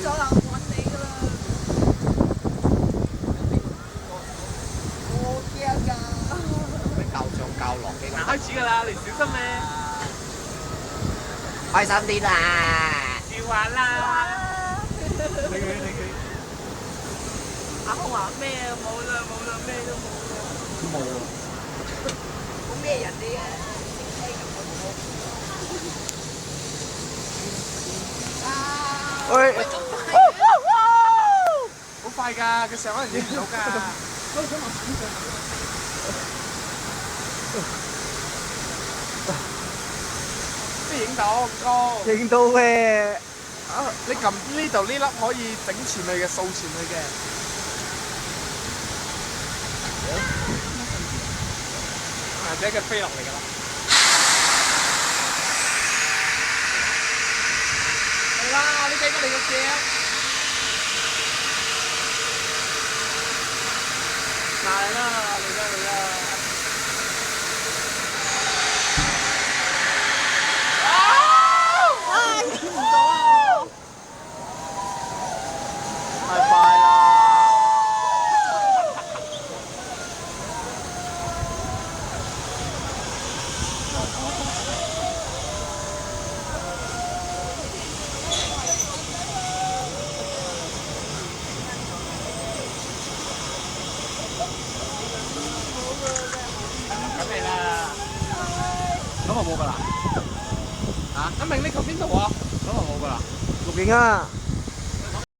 咗啦，我揾你㗎啦。我驚㗎。咩教上教落嘅？嗱，開始㗎啦，你小心咧。開心啲啦！笑話啦。你佢。阿康話咩啊？冇啦，咩都冇啦。冇。好咩人嚟嘅？喂！好快㗎，佢上可能影唔到㗎。咩影到咁高？影到咩？啊！你撳呢度呢粒可以整前去嘅，掃前去嘅。或者佢飛落嚟㗎啦。係啦，呢幾個你個鏡。嚟啦！太快啦！咁嚟啦！咁就冇㗎啦。啊！阿明你求邊度啊？咁就冇㗎啦。錄影啊！